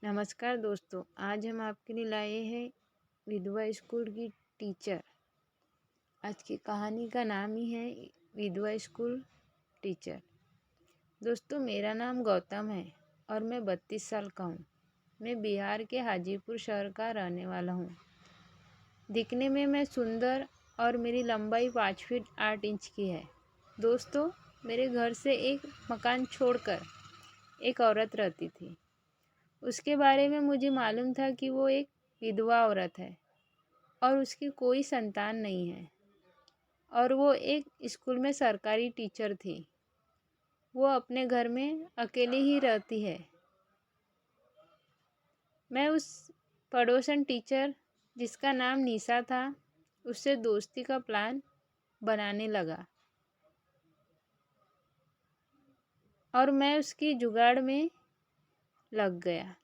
नमस्कार दोस्तों, आज हम आपके लिए लाए हैं विधवा स्कूल की टीचर। आज की कहानी का नाम ही है विधवा स्कूल टीचर। दोस्तों, मेरा नाम गौतम है और मैं 32 साल का हूँ। मैं बिहार के हाजीपुर शहर का रहने वाला हूँ। दिखने में मैं सुंदर और मेरी लंबाई 5 फीट 8 इंच की है। दोस्तों, मेरे घर से एक मकान छोड़कर एक औरत रहती थी। उसके बारे में मुझे मालूम था कि वो एक विधवा औरत है और उसकी कोई संतान नहीं है, और वो एक स्कूल में सरकारी टीचर थी। वो अपने घर में अकेली ही रहती है। मैं उस पड़ोसन टीचर, जिसका नाम निशा था, उससे दोस्ती का प्लान बनाने लगा और मैं उसकी जुगाड़ में लग गया।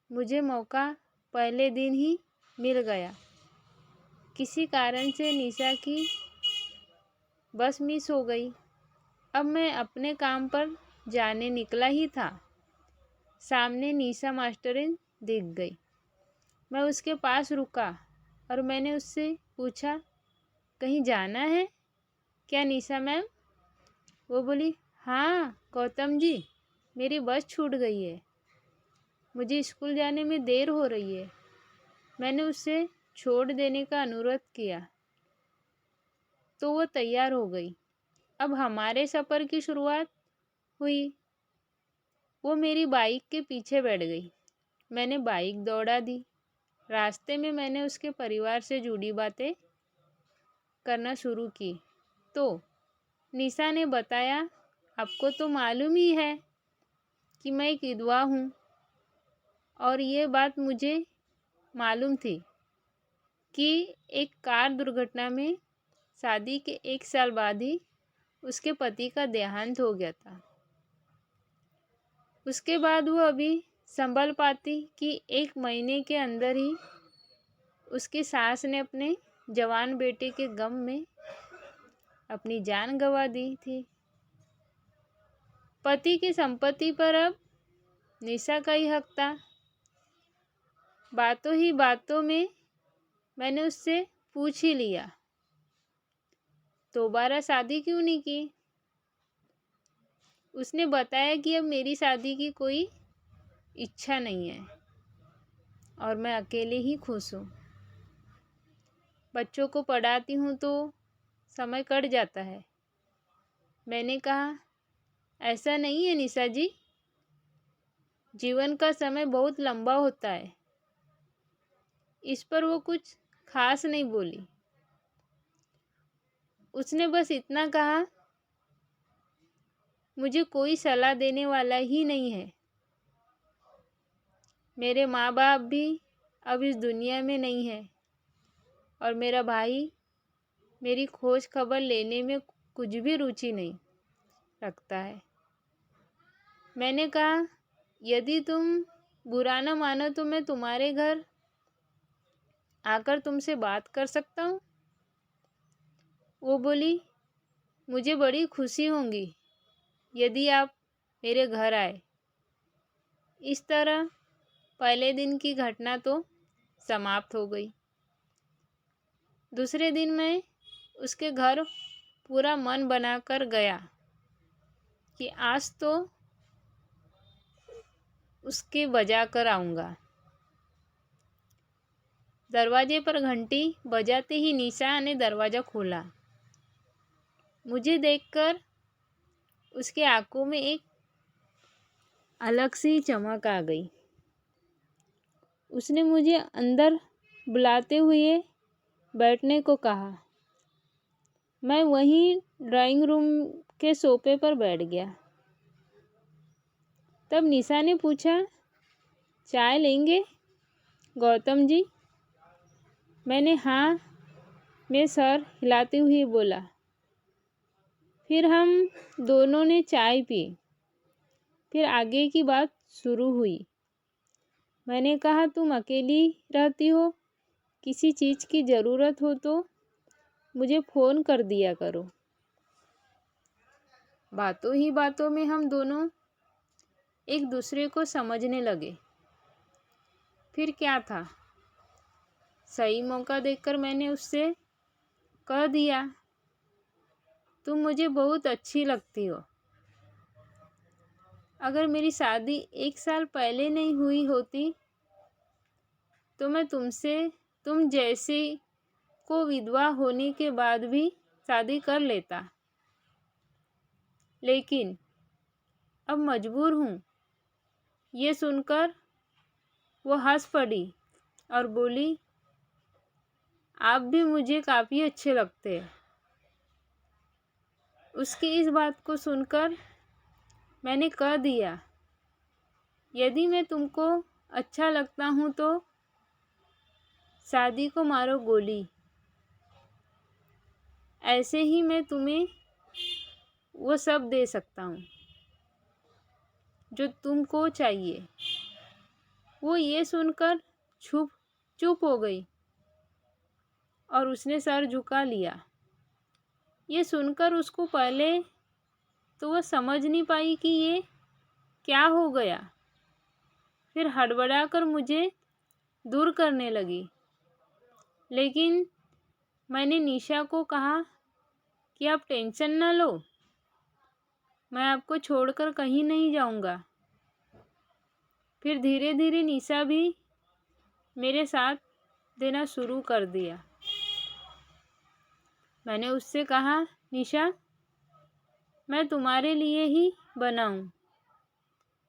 मुझे मौका पहले दिन ही मिल गया। किसी कारण से निशा की बस मिस हो गई। अब मैं अपने काम पर जाने निकला ही था, सामने निशा मास्टरिन दिख गई। मैं उसके पास रुका और मैंने उससे पूछा, कहीं जाना है क्या निशा मैम? वो बोली, हाँ गौतम जी, मेरी बस छूट गई है, मुझे स्कूल जाने में देर हो रही है। मैंने उससे छोड़ देने का अनुरोध किया तो वो तैयार हो गई। अब हमारे सफ़र की शुरुआत हुई। वो मेरी बाइक के पीछे बैठ गई। मैंने बाइक दौड़ा दी। रास्ते में मैंने उसके परिवार से जुड़ी बातें करना शुरू की तो निशा ने बताया, आपको तो मालूम ही है कि मैं एक विधवा हूँ, और ये बात मुझे मालूम थी कि एक कार दुर्घटना में शादी के 1 साल बाद ही उसके पति का देहांत हो गया था। उसके बाद वो अभी संभल पाती कि 1 महीने के अंदर ही उसकी सास ने अपने जवान बेटे के गम में अपनी जान गंवा दी थी। पति की संपत्ति पर अब निशा का ही हक था। बातों ही बातों में मैंने उससे पूछ ही लिया, दोबारा शादी क्यों नहीं की? उसने बताया कि अब मेरी शादी की कोई इच्छा नहीं है और मैं अकेले ही खुश हूँ। बच्चों को पढ़ाती हूँ तो समय कट जाता है। मैंने कहा, ऐसा नहीं है निशा जी, जीवन का समय बहुत लंबा होता है। इस पर वो कुछ खास नहीं बोली। उसने बस इतना कहा, मुझे कोई सलाह देने वाला ही नहीं है। मेरे माँ बाप भी अब इस दुनिया में नहीं है और मेरा भाई मेरी खोज खबर लेने में कुछ भी रुचि नहीं रखता है। मैंने कहा, यदि तुम बुरा न मानो तो मैं तुम्हारे घर आकर तुमसे बात कर सकता हूँ? वो बोली, मुझे बड़ी खुशी होगी यदि आप मेरे घर आए। इस तरह पहले दिन की घटना तो समाप्त हो गई। दूसरे दिन मैं उसके घर पूरा मन बनाकर गया कि आज तो उसके बजा कर आऊँगा। दरवाजे पर घंटी बजाते ही निशा ने दरवाज़ा खोला। मुझे देखकर उसके आंखों में एक अलग सी चमक आ गई। उसने मुझे अंदर बुलाते हुए बैठने को कहा। मैं वहीं ड्राइंग रूम के सोफे पर बैठ गया। तब निशा ने पूछा, चाय लेंगे गौतम जी? मैंने हाँ में सर हिलाते हुए बोला। फिर हम दोनों ने चाय पी। फिर आगे की बात शुरू हुई। मैंने कहा, तुम अकेली रहती हो, किसी चीज़ की ज़रूरत हो तो मुझे फ़ोन कर दिया करो। बातों ही बातों में हम दोनों एक दूसरे को समझने लगे। फिर क्या था, सही मौका देखकर मैंने उससे कह दिया, तुम मुझे बहुत अच्छी लगती हो। अगर मेरी शादी 1 साल पहले नहीं हुई होती तो मैं तुम जैसे को विधवा होने के बाद भी शादी कर लेता, लेकिन अब मजबूर हूँ। ये सुनकर वो हंस पड़ी और बोली, आप भी मुझे काफ़ी अच्छे लगते हैं। उसकी इस बात को सुनकर मैंने कह दिया, यदि मैं तुमको अच्छा लगता हूँ तो शादी को मारो गोली। ऐसे ही मैं तुम्हें वो सब दे सकता हूँ जो तुमको चाहिए। वो ये सुनकर चुप हो गई और उसने सर झुका लिया। ये सुनकर उसको पहले तो वह समझ नहीं पाई कि ये क्या हो गया। फिर हड़बड़ा कर मुझे दूर करने लगी। लेकिन मैंने निशा को कहा कि आप टेंशन ना लो, मैं आपको छोड़कर कहीं नहीं जाऊंगा। फिर धीरे धीरे निशा भी मेरे साथ देना शुरू कर दिया। मैंने उससे कहा, निशा, मैं तुम्हारे लिए ही बना हूँ।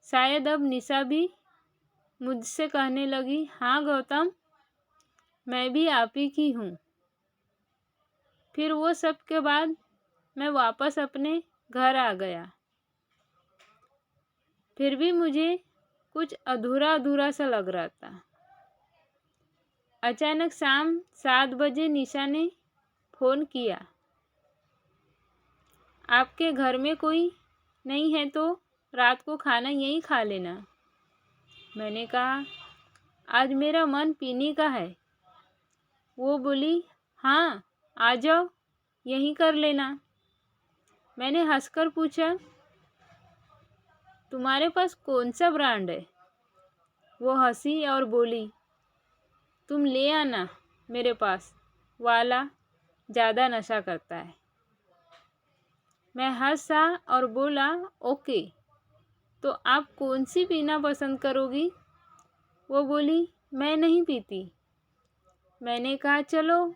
शायद अब निशा भी मुझसे कहने लगी, हाँ गौतम, मैं भी आप ही की हूँ। फिर वो सब के बाद मैं वापस अपने घर आ गया। फिर भी मुझे कुछ अधूरा अधूरा सा लग रहा था। अचानक शाम 7 बजे निशा ने फ़ोन किया, आपके घर में कोई नहीं है तो रात को खाना यहीं खा लेना। मैंने कहा, आज मेरा मन पीने का है। वो बोली, हाँ आ जाओ, यहीं कर लेना। मैंने हंसकर पूछा, तुम्हारे पास कौन सा ब्रांड है? वो हंसी और बोली, तुम ले आना, मेरे पास वाला ज़्यादा नशा करता है। मैं हंसा और बोला, ओके, तो आप कौन सी पीना पसंद करोगी? वो बोली, मैं नहीं पीती। मैंने कहा, चलो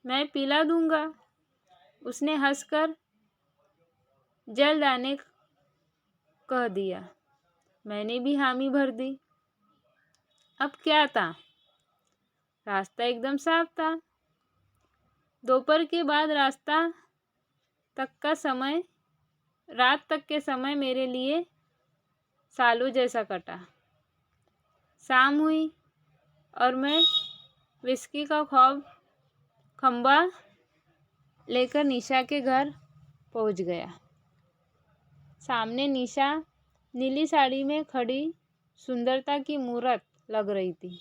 मैं पिला दूंगा। उसने हंसकर जल्द आने कह दिया। मैंने भी हामी भर दी। अब क्या था, रास्ता एकदम साफ था। दोपहर के बाद रात तक के समय मेरे लिए सालों जैसा कटा। शाम हुई और मैं विस्की का खंबा लेकर निशा के घर पहुंच गया। सामने निशा नीली साड़ी में खड़ी सुंदरता की मूरत लग रही थी।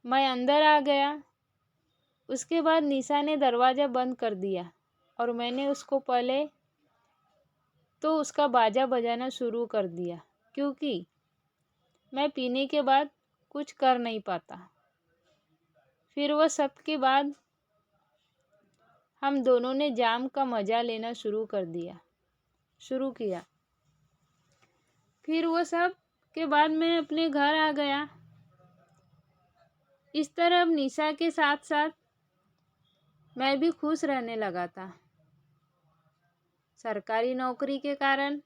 मैं अंदर आ गया। उसके बाद निशा ने दरवाज़ा बंद कर दिया और मैंने उसको पहले तो उसका बाजा बजाना शुरू कर दिया, क्योंकि मैं पीने के बाद कुछ कर नहीं पाता। फिर वह सब के बाद हम दोनों ने जाम का मज़ा लेना शुरू किया। फिर वो सब के बाद मैं अपने घर आ गया। इस तरह अब निशा के साथ साथ मैं भी खुश रहने लगा था। सरकारी नौकरी के कारण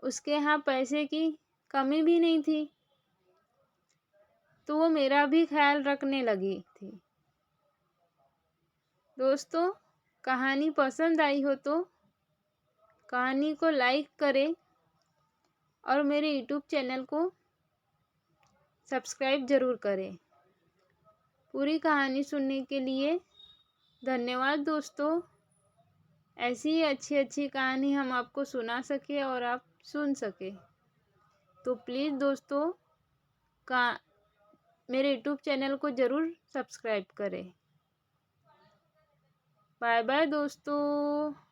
उसके यहाँ पैसे की कमी भी नहीं थी, तो वो मेरा भी ख्याल रखने लगी थी। दोस्तों, कहानी पसंद आई हो तो कहानी को लाइक करें और मेरे यूट्यूब चैनल को सब्सक्राइब ज़रूर करें। पूरी कहानी सुनने के लिए धन्यवाद दोस्तों। ऐसी ही अच्छी अच्छी कहानी हम आपको सुना सके और आप सुन सके, तो प्लीज़ दोस्तों मेरे यूट्यूब चैनल को ज़रूर सब्सक्राइब करें। बाय बाय दोस्तों।